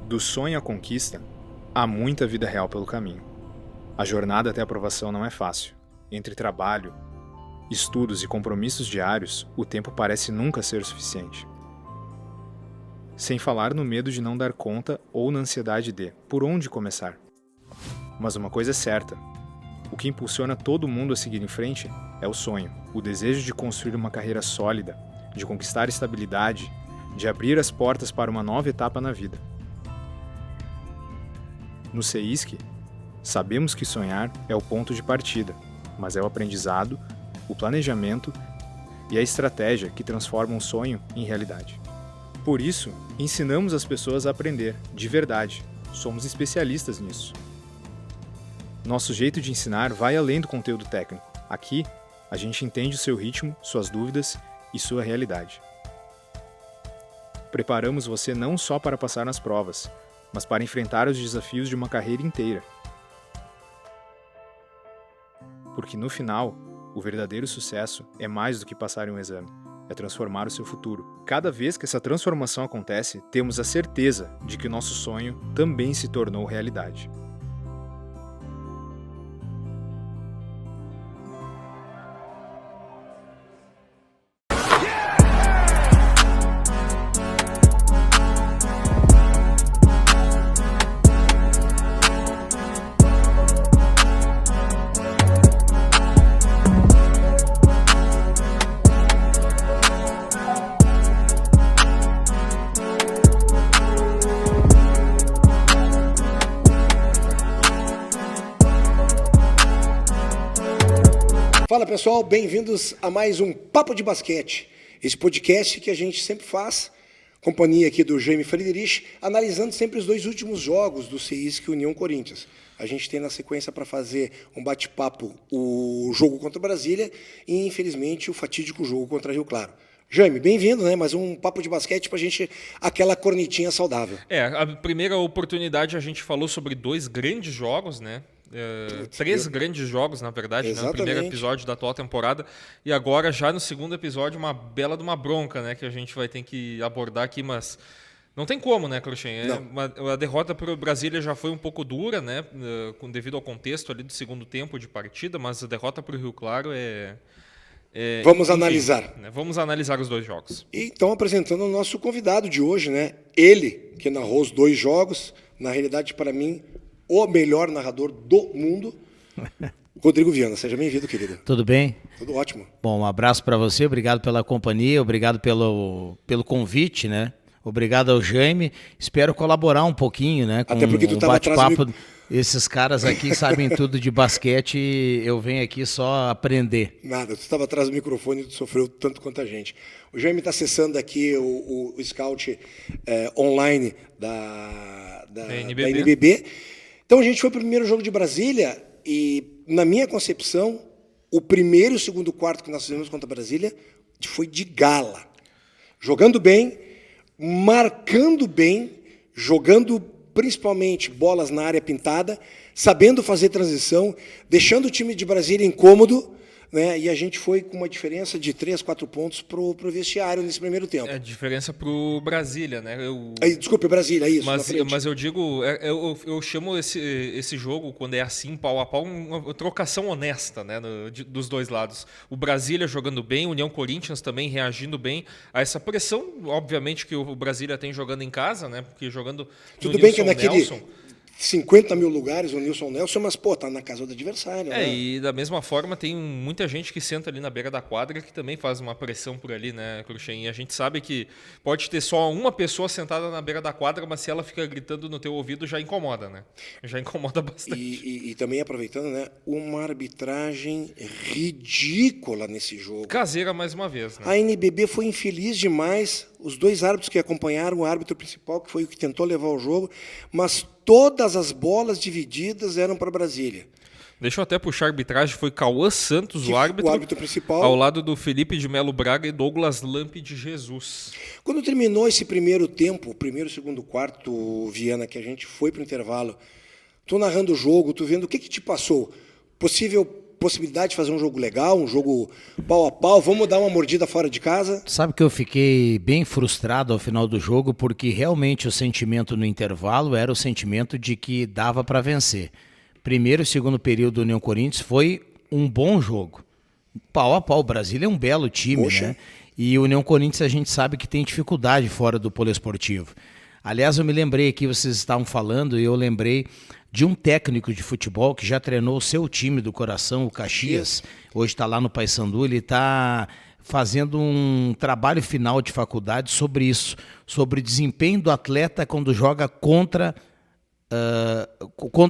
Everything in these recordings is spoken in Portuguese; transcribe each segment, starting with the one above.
Do sonho à conquista, há muita vida real pelo caminho. A jornada até a aprovação não é fácil. Entre trabalho, estudos e compromissos diários, o tempo parece nunca ser o suficiente. Sem falar no medo de não dar conta ou na ansiedade de por onde começar. Mas uma coisa é certa: o que impulsiona todo mundo a seguir em frente é o sonho, o desejo de construir uma carreira sólida, de conquistar estabilidade, de abrir as portas para uma nova etapa na vida. No CEISC, sabemos que sonhar é o ponto de partida, mas é o aprendizado, o planejamento e a estratégia que transformam o sonho em realidade. Por isso, ensinamos as pessoas a aprender, de verdade. Somos especialistas nisso. Nosso jeito de ensinar vai além do conteúdo técnico. Aqui, a gente entende o seu ritmo, suas dúvidas e sua realidade. Preparamos você não só para passar nas provas, mas para enfrentar os desafios de uma carreira inteira. Porque no final, o verdadeiro sucesso é mais do que passar em um exame, é transformar o seu futuro. Cada vez que essa transformação acontece, temos a certeza de que o nosso sonho também se tornou realidade. Fala pessoal, bem-vindos a mais um Papo de Basquete, esse podcast que a gente sempre faz, companhia aqui do Jaime Friedrich, analisando sempre os dois últimos jogos do CEISC União Corinthians. A gente tem na sequência para fazer um bate-papo o jogo contra Brasília e, infelizmente, o fatídico jogo contra Rio Claro. Jaime, bem-vindo, né? Mais um Papo de Basquete para a gente, aquela cornetinha saudável. A primeira oportunidade a gente falou sobre dois grandes jogos, né? Três grandes jogos, na verdade, né? No primeiro episódio da atual temporada. E agora, já no segundo episódio, uma bela de uma bronca, né? Que a gente vai ter que abordar aqui, mas não tem como, né, Cruxem? A derrota para o Brasília já foi um pouco dura, né? Devido ao contexto ali do segundo tempo de partida, mas a derrota para o Rio Claro Vamos analisar. Né? Vamos analisar os dois jogos. E então, apresentando o nosso convidado de hoje, né? Ele, que narrou os dois jogos, na realidade, para mim, o melhor narrador do mundo, Rodrigo Viana. Seja bem-vindo, querido. Tudo bem? Tudo ótimo. Bom, um abraço para você, obrigado pela companhia, obrigado pelo convite, né? Obrigado ao Jaime. Espero colaborar um pouquinho, né? Com até porque tu estava atrás do... Esses caras aqui sabem tudo de basquete e eu venho aqui só aprender. Nada, tu estava atrás do microfone e tu sofreu tanto quanto a gente. O Jaime está acessando aqui o scout online da NBB. Então a gente foi para o primeiro jogo de Brasília e, na minha concepção, o primeiro e o segundo quarto que nós fizemos contra Brasília foi de gala. Jogando bem, marcando bem, jogando principalmente bolas na área pintada, sabendo fazer transição, deixando o time de Brasília incômodo, né? E a gente foi com uma diferença de 3, 4 pontos pro vestiário nesse primeiro tempo. É diferença pro Brasília, né? Desculpe, Brasília, isso. Mas eu digo, eu chamo esse jogo, quando é assim, pau a pau, uma trocação honesta, né? Dos dois lados. O Brasília jogando bem, o União Corinthians também reagindo bem a essa pressão, obviamente, que o Brasília tem jogando em casa, né? Porque jogando tudo bem que é naquele 50 mil lugares o Nilson Nelson, mas, tá na casa do adversário. Né? E da mesma forma tem muita gente que senta ali na beira da quadra que também faz uma pressão por ali, né, Cruxem? E a gente sabe que pode ter só uma pessoa sentada na beira da quadra, mas se ela fica gritando no teu ouvido, já incomoda, né? Já incomoda bastante. E também aproveitando, né, uma arbitragem ridícula nesse jogo. Caseira mais uma vez, né? A NBB foi infeliz demais. Os dois árbitros que acompanharam, o árbitro principal, que foi o que tentou levar o jogo, mas todas as bolas divididas eram para Brasília. Deixa eu até puxar a arbitragem, foi Cauã Santos, o árbitro principal, ao lado do Felipe de Melo Braga e Douglas Lampe de Jesus. Quando terminou esse primeiro tempo, o primeiro e segundo quarto, Viana, que a gente foi para o intervalo, tu narrando o jogo, tu vendo o que te passou? Possível possibilidade de fazer um jogo legal, um jogo pau a pau, vamos dar uma mordida fora de casa. Sabe que eu fiquei bem frustrado ao final do jogo, porque realmente o sentimento no intervalo era o sentimento de que dava para vencer. Primeiro e segundo período do União Corinthians foi um bom jogo. Pau a pau, o Brasília é um belo time, Poxa. né? E o União Corinthians a gente sabe que tem dificuldade fora do poliesportivo. Aliás, eu me lembrei aqui, vocês estavam falando, e eu lembrei de um técnico de futebol que já treinou o seu time do coração, o Caxias. Hoje está lá no Paysandu, ele está fazendo um trabalho final de faculdade sobre isso, sobre o desempenho do atleta quando joga contra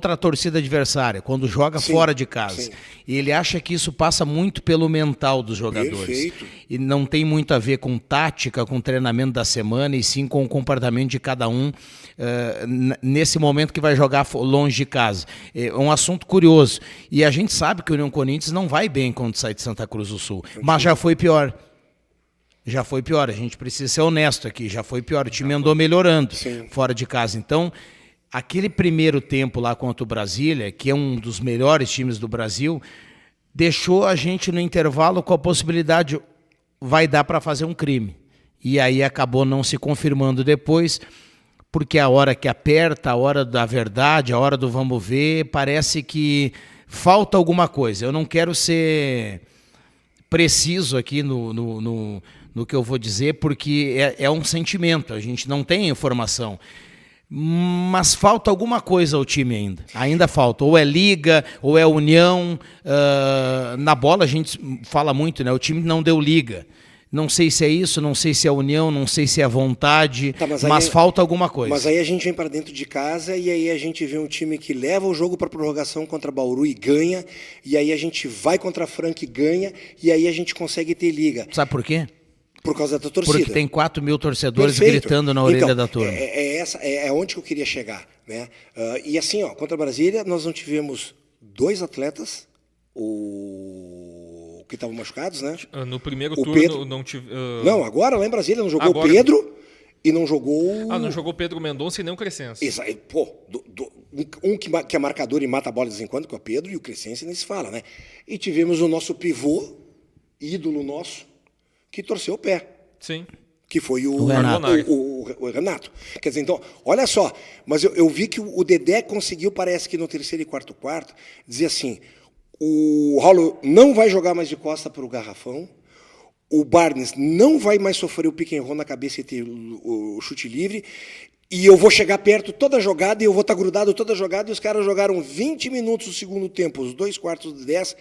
a torcida adversária, quando joga fora de casa. Sim. E ele acha que isso passa muito pelo mental dos jogadores. Perfeito. E não tem muito a ver com tática, com treinamento da semana, e sim com o comportamento de cada um nesse momento que vai jogar longe de casa. É um assunto curioso. E a gente sabe que o União Corinthians não vai bem quando sai de Santa Cruz do Sul, mas já foi pior. Já foi pior, a gente precisa ser honesto aqui, já foi pior. O time andou melhorando fora de casa. Então, aquele primeiro tempo lá contra o Brasília, que é um dos melhores times do Brasil, deixou a gente no intervalo com a possibilidade, vai dar para fazer um crime. E aí acabou não se confirmando depois, porque a hora que aperta, a hora da verdade, a hora do vamos ver, parece que falta alguma coisa. Eu não quero ser preciso aqui no que eu vou dizer, porque é um sentimento, a gente não tem informação. Mas falta alguma coisa ao time ainda. Ainda falta. Ou é Liga, ou é União. Na bola a gente fala muito, né? O time não deu Liga. Não sei se é isso, não sei se é União, não sei se é vontade, mas falta alguma coisa. Mas aí a gente vem para dentro de casa e aí a gente vê um time que leva o jogo para prorrogação contra Bauru e ganha. E aí a gente vai contra a Franca e ganha. E aí a gente consegue ter Liga. Sabe por quê? Por causa da torcida. Porque tem 4 mil torcedores gritando na orelha da turma. É onde que eu queria chegar, né? E assim, contra a Brasília, nós não tivemos 2 atletas, que estavam machucados, né? No primeiro o turno Pedro, não tive. Não, agora lá em Brasília não jogou o Pedro e não jogou. Não jogou o Pedro Mendonça e nem o Crescense. Que é marcador e mata a bola de vez em quando, que é o Pedro, e o Crescense nem se fala, né? E tivemos o nosso pivô, ídolo nosso, que torceu o pé. Sim. Que foi o Renato. Quer dizer, então, olha só, mas eu vi que o Dedé conseguiu, parece que no terceiro e quarto, dizer assim, o Raulo não vai jogar mais de costa para o garrafão, o Barnes não vai mais sofrer o pick and roll na cabeça e ter o chute livre, e eu vou chegar perto toda a jogada e eu vou estar grudado toda a jogada, e os caras jogaram 20 minutos do segundo tempo, os 2 quartos de 10,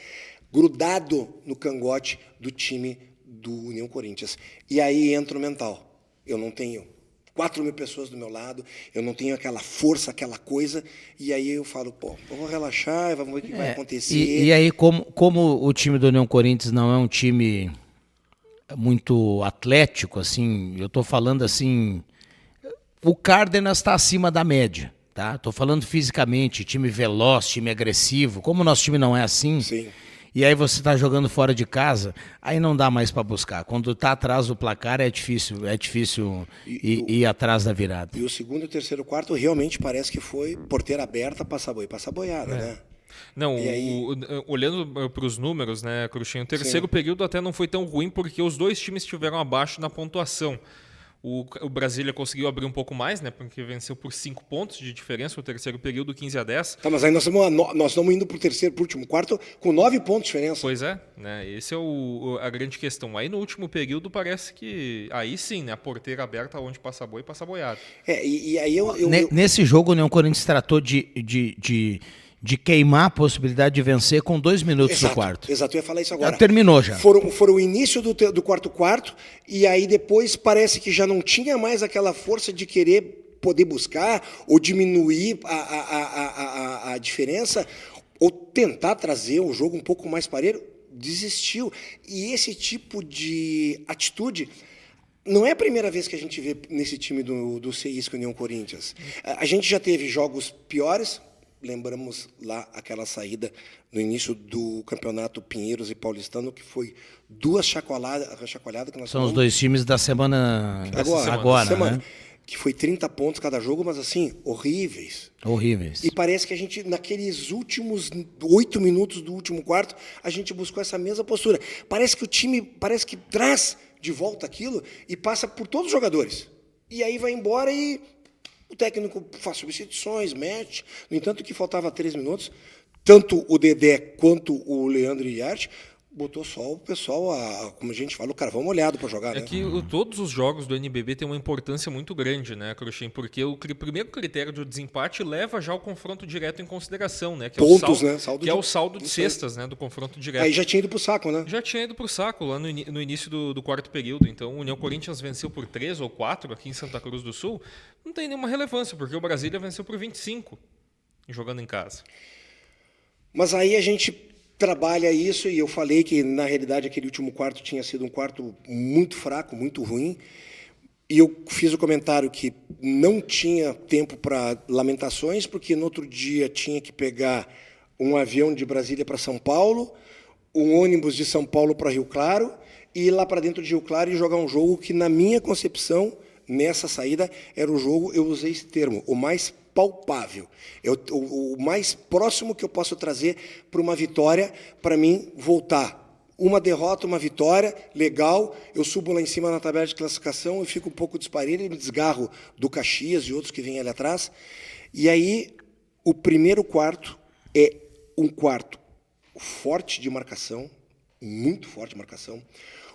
grudado no cangote do time do União Corinthians. E aí entra o mental. Eu não tenho 4 mil pessoas do meu lado, eu não tenho aquela força, aquela coisa, e aí eu falo, eu vou relaxar, vamos ver o que vai acontecer. E aí, como o time do União Corinthians não é um time muito atlético, assim, eu estou falando assim, o Cárdenas está acima da média, tá? Estou falando fisicamente, time veloz, time agressivo, como o nosso time não é assim. Sim. E aí você está jogando fora de casa, aí não dá mais para buscar. Quando está atrás do placar é difícil ir atrás da virada. E o segundo, o terceiro, o quarto realmente parece que foi porteira aberta, passa boiada, né? Não, olhando para os números, né, Cruxinho, o terceiro período até não foi tão ruim porque os 2 times estiveram abaixo na pontuação. O Brasília conseguiu abrir um pouco mais, né? Porque venceu por 5 pontos de diferença o terceiro período, 15-10. Tá, mas aí nós estamos indo para o terceiro, para o último quarto, com 9 pontos de diferença. Pois é, né? Esse é a grande questão. Aí no último período parece que aí sim, né? A porteira aberta onde passa boi, passa boiado. E aí Nesse jogo o União Corinthians tratou de queimar a possibilidade de vencer com 2 minutos do quarto. Exato, eu ia falar isso agora. Já terminou já. Foram o início do quarto, e aí depois parece que já não tinha mais aquela força de querer poder buscar ou diminuir a diferença, ou tentar trazer um jogo um pouco mais parelho, desistiu. E esse tipo de atitude não é a primeira vez que a gente vê nesse time do CIS com a União Corinthians. A gente já teve jogos piores. Lembramos lá aquela saída no início do campeonato Pinheiros e Paulistano, que foi 2 chacoalhadas que nós São os 2 times da semana agora. Né? que foi 30 pontos cada jogo, mas assim, horríveis. Horríveis. E parece que a gente, naqueles últimos 8 minutos do último quarto, a gente buscou essa mesma postura. Parece que o time, traz de volta aquilo e passa por todos os jogadores. E aí vai embora e o técnico faz substituições, mexe. No entanto, que faltava 3 minutos, tanto o Dedé quanto o Leandro Iriarte botou só o pessoal, como a gente fala, o carvão molhado para jogar. É que todos os jogos do NBB têm uma importância muito grande, né, Cruxem? Porque o primeiro critério do desempate leva já o confronto direto em consideração, né? Que pontos, é o saldo, é o saldo de cestas, né, do confronto direto. Aí já tinha ido pro saco, né? Já tinha ido pro saco lá no início do quarto período. Então, o União Corinthians venceu por 3 ou 4 aqui em Santa Cruz do Sul. Não tem nenhuma relevância, porque o Brasília venceu por 25, jogando em casa. Mas aí a gente trabalha isso, e eu falei que, na realidade, aquele último quarto tinha sido um quarto muito fraco, muito ruim, e eu fiz o comentário que não tinha tempo para lamentações, porque no outro dia tinha que pegar um avião de Brasília para São Paulo, um ônibus de São Paulo para Rio Claro, e ir lá para dentro de Rio Claro e jogar um jogo que, na minha concepção, nessa saída, era o jogo, eu usei esse termo, o mais palpável. O mais próximo que eu posso trazer para uma vitória, para mim, voltar. Uma derrota, uma vitória, legal, eu subo lá em cima na tabela de classificação, eu fico um pouco disparelho, me desgarro do Caxias e outros que vêm ali atrás. E aí, o primeiro quarto é um quarto forte de marcação, muito forte de marcação.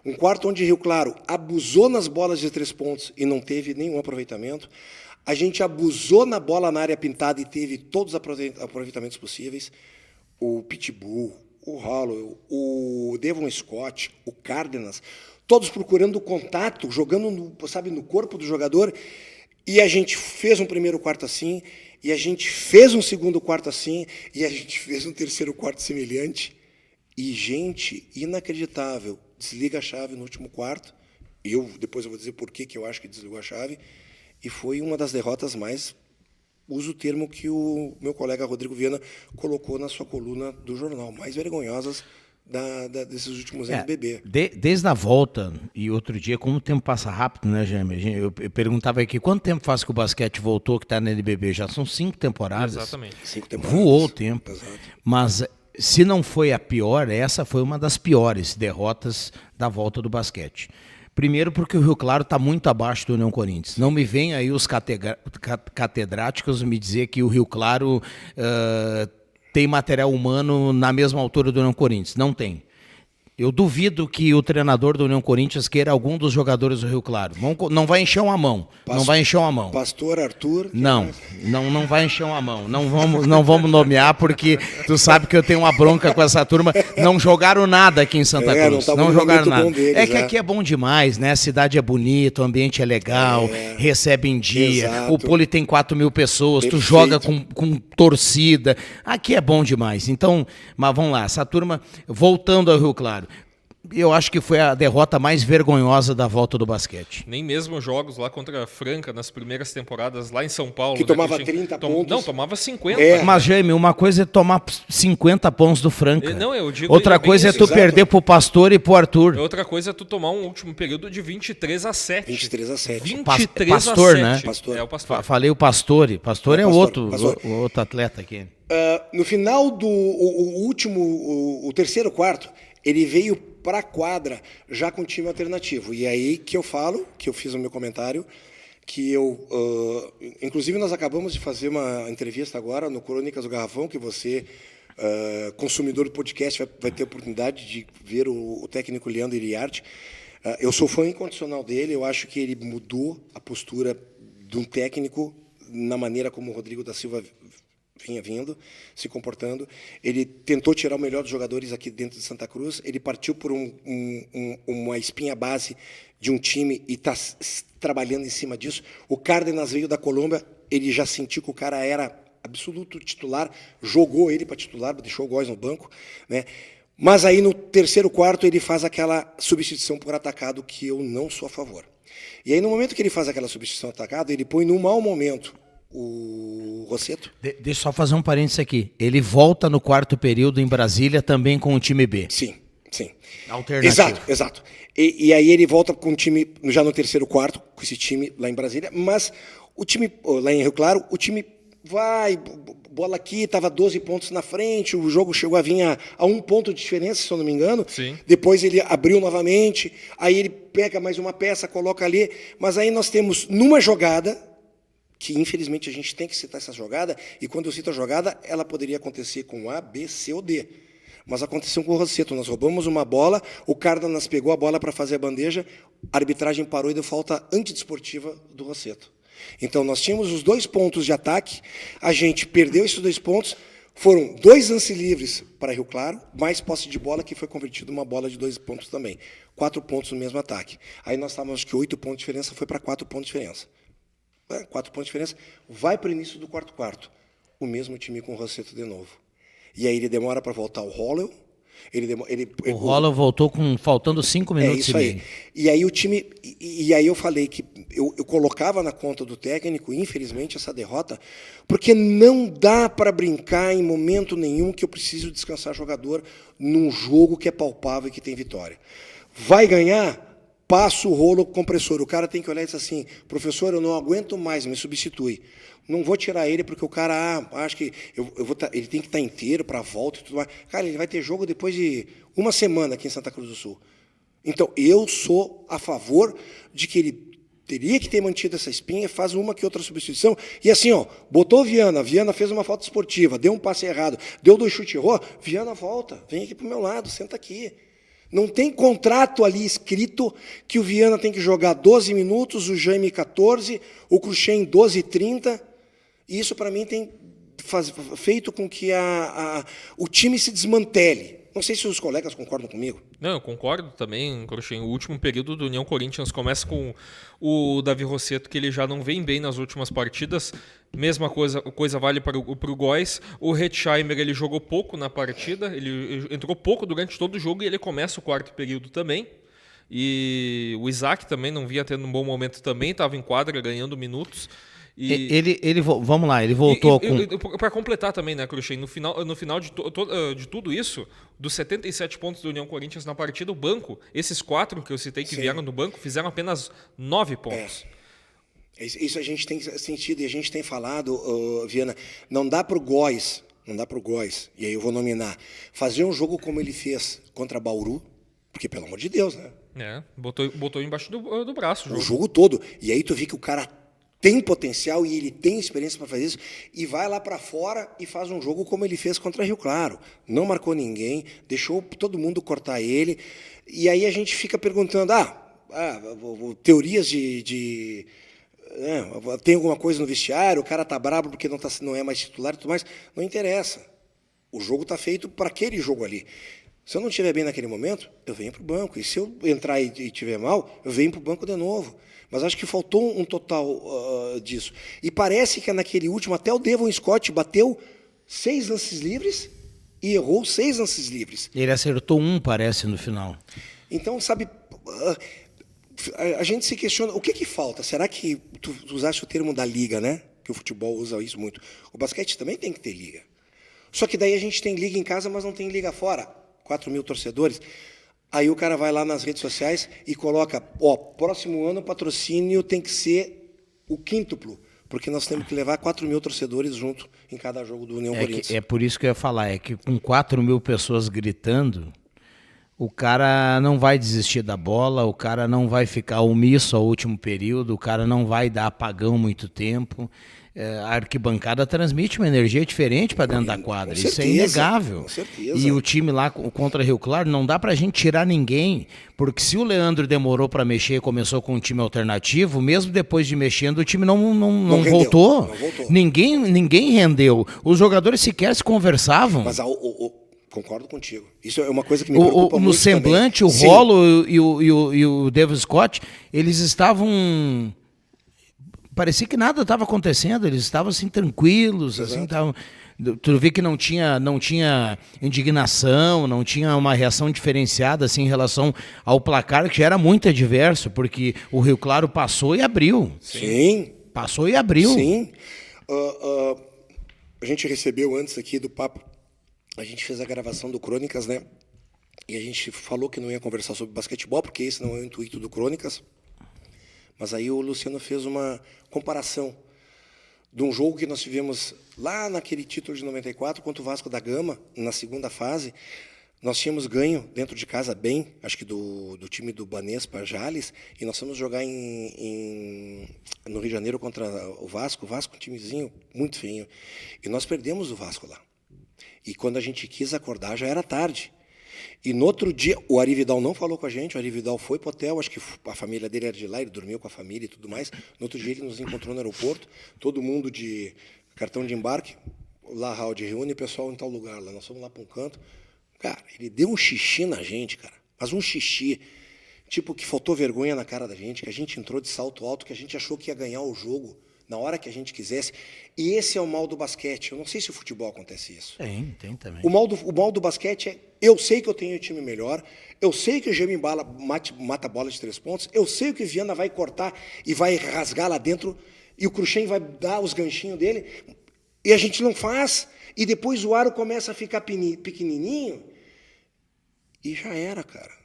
Um quarto onde Rio Claro abusou nas bolas de 3 pontos e não teve nenhum aproveitamento. A gente abusou na bola na área pintada e teve todos os aproveitamentos possíveis. O Pitbull, o Holloway, o Devon Scott, o Cárdenas, todos procurando contato, jogando no corpo do jogador. E a gente fez um primeiro quarto assim, e a gente fez um segundo quarto assim, e a gente fez um terceiro quarto semelhante. E, gente, inacreditável, desliga a chave no último quarto. Depois eu vou dizer por que eu acho que desligou a chave. E foi uma das derrotas mais, uso o termo que o meu colega Rodrigo Viana colocou na sua coluna do jornal, mais vergonhosas desses últimos anos do NBB. Desde a volta, e outro dia, como o tempo passa rápido, né, Jaime? Eu perguntava aqui, quanto tempo faz que o basquete voltou que está no NBB? Já são 5 temporadas. Exatamente. 5 temporadas. Voou o tempo. Exato. Mas, se não foi a pior, essa foi uma das piores derrotas da volta do basquete. Primeiro porque o Rio Claro está muito abaixo do União Corinthians. Não me venham aí os catedráticos me dizer que o Rio Claro tem material humano na mesma altura do União Corinthians. Não tem. Eu duvido que o treinador do União Corinthians queira algum dos jogadores do Rio Claro. Não vai encher uma mão. Não vai encher uma mão. Pastor Arthur. Não vai encher uma mão. Não vamos nomear, porque tu sabe que eu tenho uma bronca com essa turma. Não jogaram nada aqui em Santa Cruz. Não jogaram nada. Deles, que aqui é bom demais, né? A cidade é bonita, o ambiente é legal, recebe em dia. Exato. O Poli tem 4.000 pessoas, perfeito. Tu joga com torcida. Aqui é bom demais. Então, mas vamos lá, essa turma, voltando ao Rio Claro. Eu acho que foi a derrota mais vergonhosa da volta do basquete. Nem mesmo jogos lá contra a Franca, nas primeiras temporadas, lá em São Paulo. Que tomava 30 pontos. Não, tomava 50. Mas, Jaime, uma coisa é tomar 50 pontos do Franca. Não, eu digo. Outra coisa é tu perder pro Pastor e pro Arthur. Outra coisa é tu tomar um último período de 23-7. 23-7. Pastor, né? Pastor. É o Pastor. Falei o Pastor. Pastor é outro atleta aqui. No final do o terceiro quarto, ele veio para a quadra já com time alternativo. E aí que eu falo, que eu fiz o meu comentário, que inclusive nós acabamos de fazer uma entrevista agora no Crônicas do Garrafão, que você, consumidor do podcast, vai ter a oportunidade de ver o técnico Leandro Iriarte. Eu sou fã incondicional dele, eu acho que ele mudou a postura de um técnico na maneira como o Rodrigo da Silva vinha vindo, se comportando. Ele tentou tirar o melhor dos jogadores aqui dentro de Santa Cruz. Ele partiu por uma espinha base de um time e está trabalhando em cima disso. O Cárdenas veio da Colômbia, ele já sentiu que o cara era absoluto titular, jogou ele para titular, deixou o Góes no banco, né? Mas aí no terceiro quarto ele faz aquela substituição por atacado que eu não sou a favor. E aí no momento que ele faz aquela substituição atacado, ele põe num mau momento o Rosseto. Deixa eu só fazer um parênteses aqui. Ele volta no quarto período em Brasília também com o time B. Sim. Sim. Alternativo. Exato. E aí ele volta com o time já no terceiro quarto, com esse time lá em Brasília, mas o time, lá em Rio Claro, o time vai, bola aqui, estava 12 pontos na frente, o jogo chegou a vir a 1 ponto de diferença, se eu não me engano. Sim. Depois ele abriu novamente, aí ele pega mais uma peça, coloca ali, mas aí nós temos numa jogada, que infelizmente a gente tem que citar essa jogada, e quando eu cito a jogada, ela poderia acontecer com A, B, C ou D. Mas aconteceu com o Rosseto, nós roubamos uma bola, o Cárdenas pegou a bola para fazer a bandeja, a arbitragem parou e deu falta antidesportiva do Rosseto. Então nós tínhamos os 2 pontos de ataque, a gente perdeu esses 2 pontos, foram 2 lances livres para Rio Claro, mais posse de bola, que foi convertido uma bola de 2 pontos também. 4 pontos no mesmo ataque. Aí nós estávamos, acho que 8 pontos de diferença, foi para 4 pontos de diferença. 4 pontos de diferença, vai para o início do quarto. O mesmo time com o Rosseto de novo. E aí ele demora para voltar o Holloway. O Holloway voltou faltando 5 minutos isso e meio. aí. E aí o time. E aí eu falei que eu colocava na conta do técnico, infelizmente, essa derrota, porque não dá para brincar em momento nenhum que eu preciso descansar jogador num jogo que é palpável e que tem vitória. Vai ganhar? Passa o rolo compressor. O cara tem que olhar e dizer assim, professor, eu não aguento mais, me substitui. Não vou tirar ele porque o cara, acho que ele tem que estar inteiro para a volta e tudo mais. Cara, ele vai ter jogo depois de 1 semana aqui em Santa Cruz do Sul. Então, eu sou a favor de que ele teria que ter mantido essa espinha, faz uma que outra substituição. E assim, botou o Viana fez uma falta esportiva, deu um passe errado, deu 2 chutes, errou, Viana volta, vem aqui para o meu lado, senta aqui. Não tem contrato ali escrito que o Viana tem que jogar 12 minutos, o Jaime 14, o Cruxem 12 e 30. Isso, para mim, tem feito com que o time se desmantele. Não sei se os colegas concordam comigo. Não, eu concordo também, Cruxem. O último período do União Corinthians começa com o Davi Rosseto, que ele já não vem bem nas últimas partidas. Mesma coisa vale para o Góis. O Hetzheimer, ele jogou pouco na partida, ele entrou pouco durante todo o jogo e ele começa o 4º período também. E o Isaac também não vinha tendo um bom momento também, estava em quadra ganhando minutos. Vamos lá, ele voltou Para completar também, né, Cruxem, no final de tudo isso, dos 77 pontos do União Corinthians na partida, o banco, esses 4 que eu citei que vieram do banco, fizeram apenas 9 pontos. Isso a gente tem sentido e a gente tem falado, Viana, não dá para o Góis, e aí eu vou nominar, fazer um jogo como ele fez contra Bauru, porque pelo amor de Deus, né? Botou embaixo do braço o jogo todo. E aí tu vê que o cara tem potencial e ele tem experiência para fazer isso, e vai lá para fora e faz um jogo como ele fez contra Rio Claro. Não marcou ninguém, deixou todo mundo cortar ele, e aí a gente fica perguntando, teorias tem alguma coisa no vestiário, o cara tá bravo porque não é mais titular e tudo mais. Não interessa. O jogo está feito para aquele jogo ali. Se eu não estiver bem naquele momento, eu venho para o banco. E se eu entrar e estiver mal, eu venho para o banco de novo. Mas acho que faltou um total disso. E parece que naquele último, até o Devon Scott bateu 6 lances livres e errou 6 lances livres. Ele acertou 1, parece, no final. Então, sabe, a gente se questiona, o que falta? Será que tu usaste o termo da liga, né? Que o futebol usa isso muito. O basquete também tem que ter liga. Só que daí a gente tem liga em casa, mas não tem liga fora. 4 mil torcedores. Aí o cara vai lá nas redes sociais e coloca, próximo ano o patrocínio tem que ser o quíntuplo, porque nós temos que levar 4 mil torcedores junto em cada jogo do União Corinthians. É por isso que eu ia falar, é que com 4 mil pessoas gritando, o cara não vai desistir da bola, o cara não vai ficar omisso ao último período, o cara não vai dar apagão muito tempo. A arquibancada transmite uma energia diferente para dentro da quadra, isso é inegável. Com certeza. E o time lá contra Rio Claro, não dá para a gente tirar ninguém, porque se o Leandro demorou para mexer e começou com um time alternativo, mesmo depois de mexendo, o time não voltou. Não voltou. Ninguém rendeu. Os jogadores sequer se conversavam. Mas concordo contigo. Isso é uma coisa que me preocupa muito. No semblante, também. O Rolo e o Devon Scott, eles estavam... Parecia que nada estava acontecendo, eles estavam assim tranquilos, assim, tavam, tu vê que não tinha indignação, não tinha uma reação diferenciada assim em relação ao placar, que já era muito adverso, porque o Rio Claro passou e abriu. Sim. Passou e abriu. Sim. A gente recebeu antes aqui do papo, a gente fez a gravação do Crônicas, né? E a gente falou que não ia conversar sobre basquetebol, porque esse não é o intuito do Crônicas. Mas aí o Luciano fez uma comparação de um jogo que nós tivemos lá naquele título de 94 contra o Vasco da Gama, na segunda fase. Nós tínhamos ganho dentro de casa bem, acho que do time do Banespa Jales, e nós fomos jogar no Rio de Janeiro contra o Vasco um timezinho muito feinho. E nós perdemos o Vasco lá. E quando a gente quis acordar, já era tarde. E no outro dia, o Ari Vidal não falou com a gente, o Ari Vidal foi para o hotel, acho que a família dele era de lá, ele dormiu com a família e tudo mais. No outro dia ele nos encontrou no aeroporto, todo mundo de cartão de embarque, lá, Raul, reúne o pessoal em tal lugar, lá nós fomos lá para um canto. Cara, ele deu um xixi na gente, cara, mas um xixi, tipo que faltou vergonha na cara da gente, que a gente entrou de salto alto, que a gente achou que ia ganhar o jogo na hora que a gente quisesse. E esse é o mal do basquete. Eu não sei se o futebol acontece isso. Tem também. O mal do basquete é, eu sei que eu tenho um time melhor, eu sei que o Gêmeo mata a bola de 3 pontos, eu sei que o Viana vai cortar e vai rasgar lá dentro, e o Cruxem vai dar os ganchinhos dele, e a gente não faz, e depois o aro começa a ficar pequenininho, e já era, cara.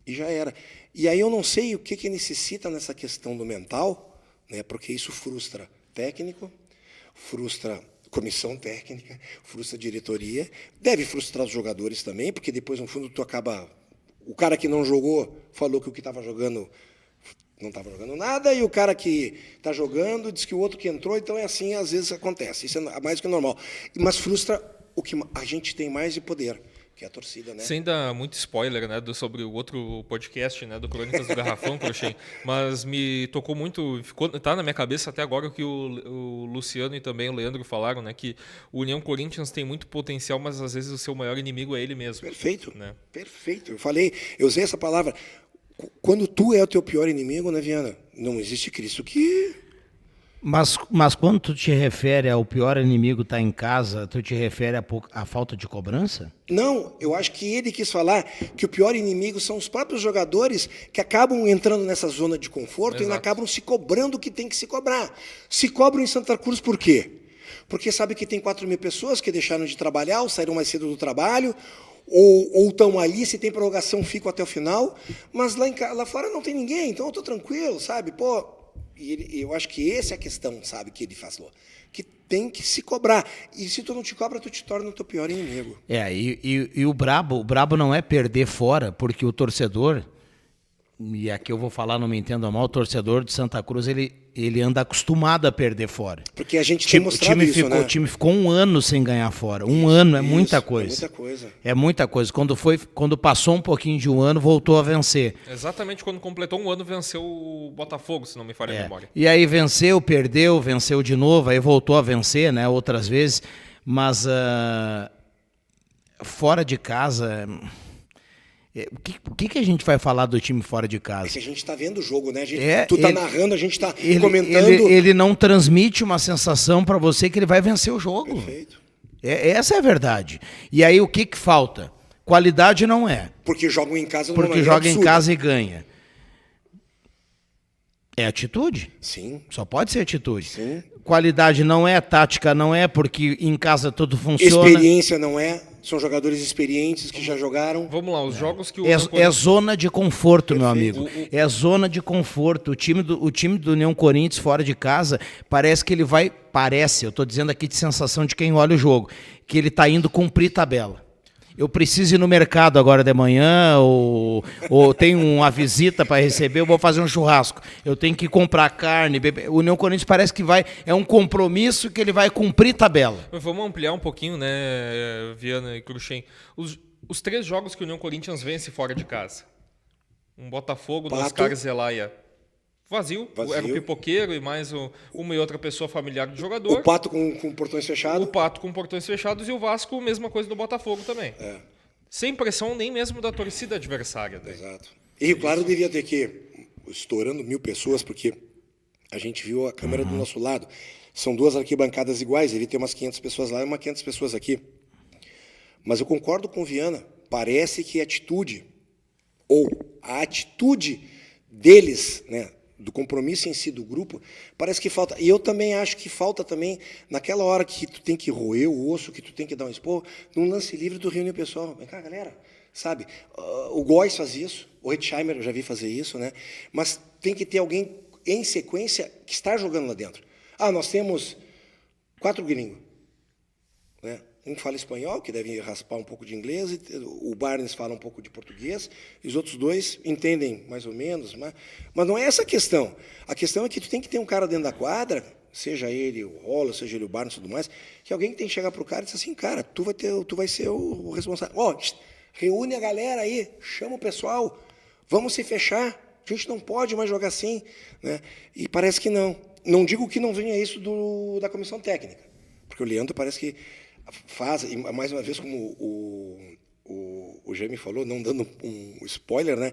E já era. E aí eu não sei o que necessita nessa questão do mental, né, porque isso frustra técnico, frustra comissão técnica, frustra diretoria, deve frustrar os jogadores também, porque depois, no fundo, tu acaba... O cara que não jogou falou que o que estava jogando não estava jogando nada, e o cara que está jogando diz que o outro que entrou, então é assim, às vezes acontece, isso é mais do que normal. Mas frustra o que a gente tem mais de poder, que é a torcida, né? Sem dar muito spoiler, né, sobre o outro podcast, né, do Crônicas do Garrafão, Cruxem, mas me tocou muito, tá na minha cabeça até agora o que o Luciano e também o Leandro falaram, né, que o União Corinthians tem muito potencial, mas às vezes o seu maior inimigo é ele mesmo. Perfeito, né? Perfeito. Eu usei essa palavra. Quando tu é o teu pior inimigo, né, Viana? Não existe Cristo que... Mas quando tu te refere ao pior inimigo estar em casa, tu te refere à falta de cobrança? Não, eu acho que ele quis falar que o pior inimigo são os próprios jogadores que acabam entrando nessa zona de conforto. Exato. E acabam se cobrando o que tem que se cobrar. Se cobram em Santa Cruz por quê? Porque sabe que tem 4.000 pessoas que deixaram de trabalhar ou saíram mais cedo do trabalho, ou estão ali, se tem prorrogação, ficam até o final, mas lá fora não tem ninguém, então eu estou tranquilo, sabe? Pô... E eu acho que essa é a questão, sabe, que ele falou. Que tem que se cobrar. E se tu não te cobra, tu te torna o teu pior inimigo. E o brabo não é perder fora, porque o torcedor, e aqui eu vou falar, não me entenda mal, o torcedor de Santa Cruz, ele anda acostumado a perder fora. Porque a gente tem mostrado isso, né? O time ficou 1 ano sem ganhar fora. Um ano é muita coisa. É muita coisa. É muita coisa. Quando passou um pouquinho de 1 ano, voltou a vencer. Exatamente quando completou 1 ano, venceu o Botafogo, se não me falha a memória. E aí venceu, perdeu, venceu de novo, aí voltou a vencer, né, outras vezes. Mas fora de casa... O que a gente vai falar do time fora de casa? É que a gente está vendo o jogo, né? Tu está narrando, a gente está comentando. Ele não transmite uma sensação para você que ele vai vencer o jogo. Perfeito. Essa é a verdade. E aí o que falta? Qualidade não é. Porque jogam em casa. Porque joga em casa e ganha. É atitude? Sim. Só pode ser atitude. Sim. Qualidade não é, tática não é, porque em casa tudo funciona. Experiência não é. São jogadores experientes que já jogaram. Vamos lá, os jogos que o... É zona de conforto, meu amigo. É zona de conforto. O time do União Corinthians fora de casa parece que ele vai... Parece, eu estou dizendo aqui de sensação de quem olha o jogo, que ele está indo cumprir tabela. Eu preciso ir no mercado agora de manhã, ou tenho uma visita para receber, eu vou fazer um churrasco. Eu tenho que comprar carne, beber. O União Corinthians parece que é um compromisso que ele vai cumprir tabela. Vamos ampliar um pouquinho, né, Viana e Cruxem. Os 3 jogos que o União Corinthians vence fora de casa. Um Botafogo, do Oscar Zelaya. Vazio, era o pipoqueiro e mais uma e outra pessoa familiar do jogador. O Pato com portões fechados. O Pato com portões fechados e o Vasco, mesma coisa do Botafogo também. Sem pressão nem mesmo da torcida adversária. Daí. Exato. E Rio Claro devia ter que, estourando 1.000 pessoas, porque a gente viu a câmera do nosso lado. São 2 arquibancadas iguais, ele tem umas 500 pessoas lá e umas 500 pessoas aqui. Mas eu concordo com o Viana, parece que a atitude deles, né, do compromisso em si do grupo, parece que falta. E eu também acho que falta também, naquela hora que tu tem que roer o osso, que tu tem que dar um esporro, num lance livre do reúne o pessoal. Vem cá, galera, sabe? O Góes faz isso, o Hetzheimer eu já vi fazer isso, né? Mas tem que ter alguém em sequência que está jogando lá dentro. Nós temos 4 gringos, né? Um fala espanhol, que deve raspar um pouco de inglês, o Barnes fala um pouco de português, e os outros 2 entendem mais ou menos, mas não é essa a questão. A questão é que tu tem que ter um cara dentro da quadra, seja ele o Rolla, seja ele o Barnes e tudo mais, que alguém que tem que chegar para o cara e dizer assim, cara, tu vai ser o responsável. Reúne a galera aí, chama o pessoal, vamos se fechar, a gente não pode mais jogar assim, né? E parece que não. Não digo que não venha isso da comissão técnica, porque o Leandro parece que faz, e mais uma vez, como o Jaime falou, não dando um spoiler, né?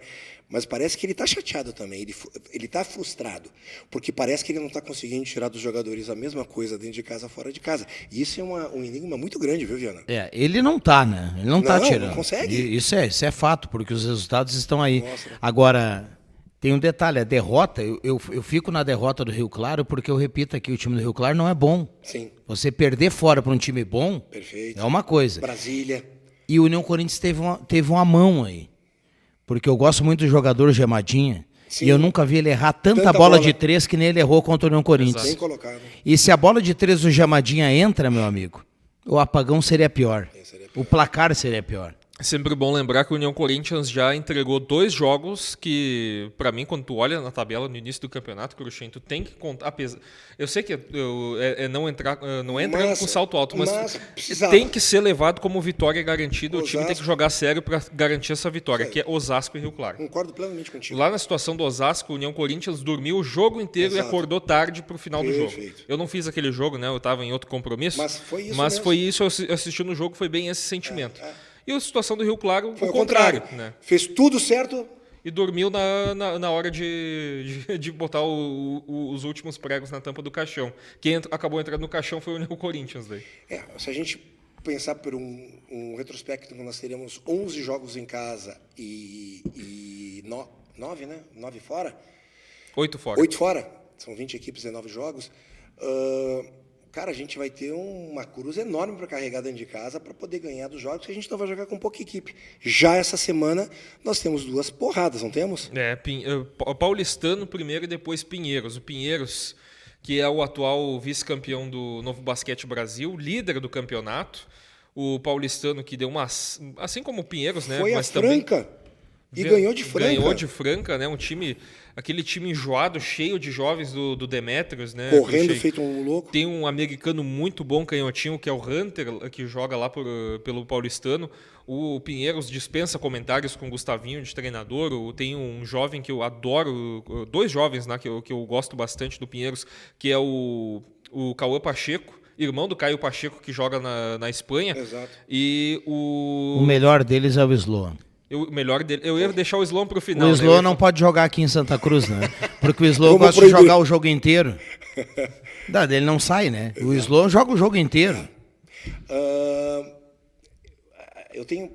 Mas parece que ele está chateado também, ele está frustrado, porque parece que ele não está conseguindo tirar dos jogadores a mesma coisa dentro de casa, fora de casa. E isso é um enigma muito grande, viu, Viana? Ele não está, né? Ele não está tirando. Não consegue. Isso é fato, porque os resultados estão aí. Mostra. Agora, tem um detalhe, a derrota, eu fico na derrota do Rio Claro, porque eu repito aqui, o time do Rio Claro não é bom. Sim. Você perder fora para um time bom, perfeito, é uma coisa. Brasília. E o União Corinthians teve uma mão aí. Porque eu gosto muito do jogador Gemadinha. Sim. E eu nunca vi ele errar tanta bola de 3 que nem ele errou contra o União Corinthians. Bem colocado. E se a bola de 3 do Gemadinha entra, meu amigo, o apagão seria pior. O placar seria pior. É sempre bom lembrar que o União Corinthians já entregou 2 jogos que, pra mim, quando tu olha na tabela no início do campeonato, Cruxem, tu tem que contar. Eu sei que não entra com salto alto, mas tem que ser levado como vitória garantida. Osasco. O time tem que jogar sério pra garantir essa vitória, que é Osasco e Rio Claro. Concordo plenamente contigo. Lá na situação do Osasco, o União Corinthians dormiu o jogo inteiro. Exato. E acordou tarde pro final do jogo. Eu não fiz aquele jogo, né? Eu tava em outro compromisso. Mas foi isso Mas mesmo. foi isso, eu assisti no jogo, foi bem esse sentimento. E a situação do Rio Claro, foi o contrário. Né? Fez tudo certo. E dormiu na hora de botar os últimos pregos na tampa do caixão. Quem acabou entrando no caixão foi o União Corinthians. Daí. Se a gente pensar por um retrospecto, nós teríamos 11 jogos em casa e 9, né? 9 fora? 8 fora. 8 fora. São 20 equipes, 19 jogos. Cara, a gente vai ter uma cruz enorme para carregar dentro de casa para poder ganhar dos jogos, que a gente não vai jogar com pouca equipe. Já essa semana, nós temos 2 porradas, não temos? Paulistano primeiro e depois Pinheiros. O Pinheiros, que é o atual vice-campeão do Novo Basquete Brasil, líder do campeonato. O Paulistano, que deu assim como o Pinheiros, né? Foi mas a Franca. E ganhou de Franca. Ganhou de Franca, né? Aquele time enjoado, cheio de jovens do Demetrios, né? Correndo feito um louco. Tem um americano muito bom, canhotinho, que é o Hunter, que joga lá pelo Paulistano. O Pinheiros dispensa comentários com o Gustavinho de treinador. Tem um jovem que eu adoro, 2 jovens, né, que eu gosto bastante do Pinheiros, que é o Cauã Pacheco, irmão do Caio Pacheco, que joga na Espanha. Exato. E o melhor deles é o Sloan. O melhor dele. Eu ia deixar o Sloan pro final. O Sloan não pode jogar aqui em Santa Cruz, né? Porque o Sloan gosta de jogar o jogo inteiro. Ele não sai, né? O Sloan joga o jogo inteiro. Eu tenho...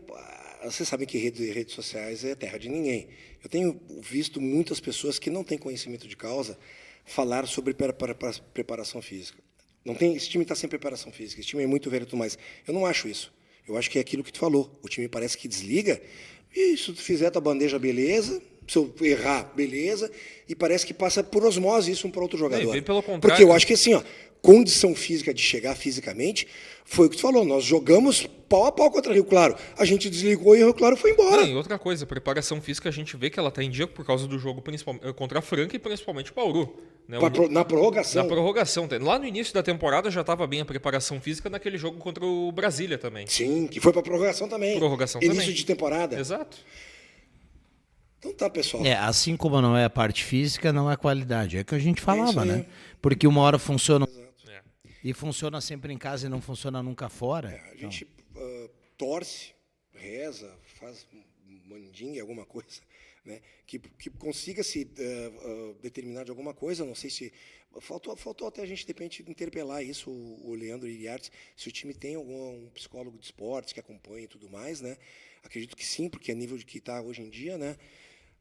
Vocês sabem que redes sociais é terra de ninguém. Eu tenho visto muitas pessoas que não têm conhecimento de causa falar sobre preparação física. Esse time está sem preparação física, esse time é muito velho e tudo mais. Eu não acho isso. Eu acho que é aquilo que tu falou. O time parece que desliga. E se tu fizer a tua bandeja, beleza. Se eu errar, beleza. E parece que passa por osmose isso um para outro jogador. Bem pelo contrário. Porque eu acho que assim, condição física de chegar fisicamente, foi o que tu falou. Nós jogamos pau a pau contra o Rio Claro. A gente desligou e o Rio Claro foi embora. E outra coisa, a preparação física a gente vê que ela está em dia por causa do jogo contra a Franca e principalmente o Bauru. Né? Na prorrogação. Na prorrogação. Lá no início da temporada já estava bem a preparação física naquele jogo contra o Brasília também. Sim, que foi para prorrogação também. Início de temporada. Exato. Então tá, pessoal. Assim como não é a parte física, não é a qualidade. É o que a gente falava, né? Porque uma hora funciona e funciona sempre em casa e não funciona nunca fora. A gente torce, reza, faz mandinga, alguma coisa, né? Que consiga se determinar de alguma coisa. Não sei se... Faltou até a gente, de repente, interpelar isso, o Leandro Iriartes, se o time tem algum psicólogo de esportes que acompanhe e tudo mais, né? Acredito que sim, porque é nível de que está hoje em dia, né?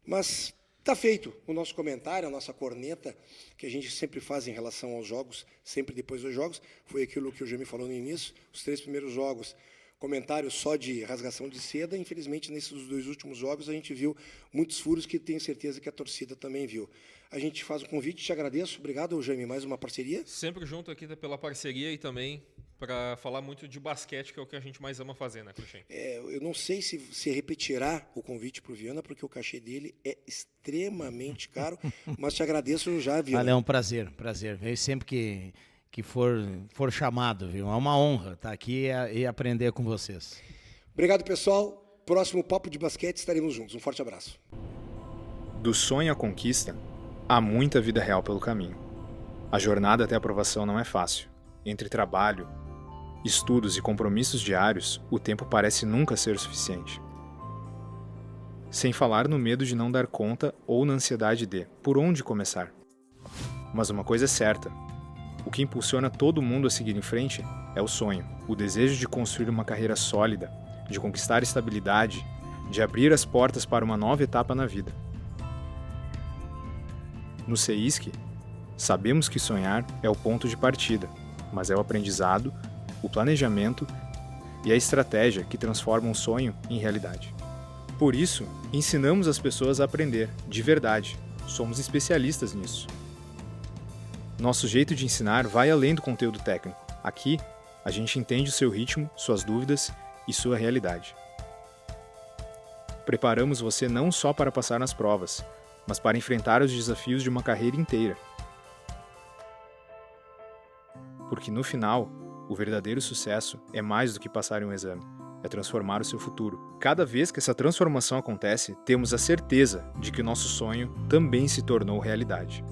Mas está feito o nosso comentário, a nossa corneta, que a gente sempre faz em relação aos jogos, sempre depois dos jogos, foi aquilo que o Jaime falou no início, os 3 primeiros jogos comentário só de rasgação de seda. Infelizmente, nesses 2 últimos jogos, a gente viu muitos furos que tenho certeza que a torcida também viu. A gente faz o convite, te agradeço. Obrigado, Jaime. Mais uma parceria? Sempre junto aqui pela parceria e também para falar muito de basquete, que é o que a gente mais ama fazer, né, Cruxem? Eu não sei se repetirá o convite para o Viana, porque o cachê dele é extremamente caro, mas te agradeço já, Viana. Olha, é um prazer. Vem sempre que for chamado, viu? É uma honra estar aqui e aprender com vocês. Obrigado, pessoal. Próximo Papo de Basquete, estaremos juntos. Um forte abraço. Do sonho à conquista, há muita vida real pelo caminho. A jornada até a aprovação não é fácil. Entre trabalho, estudos e compromissos diários, o tempo parece nunca ser suficiente. Sem falar no medo de não dar conta ou na ansiedade de por onde começar. Mas uma coisa é certa: o que impulsiona todo mundo a seguir em frente é o sonho, o desejo de construir uma carreira sólida, de conquistar estabilidade, de abrir as portas para uma nova etapa na vida. No CEISC, sabemos que sonhar é o ponto de partida, mas é o aprendizado, o planejamento e a estratégia que transformam o sonho em realidade. Por isso, ensinamos as pessoas a aprender, de verdade. Somos especialistas nisso. Nosso jeito de ensinar vai além do conteúdo técnico. Aqui, a gente entende o seu ritmo, suas dúvidas e sua realidade. Preparamos você não só para passar nas provas, mas para enfrentar os desafios de uma carreira inteira. Porque no final, o verdadeiro sucesso é mais do que passar em um exame, é transformar o seu futuro. Cada vez que essa transformação acontece, temos a certeza de que o nosso sonho também se tornou realidade.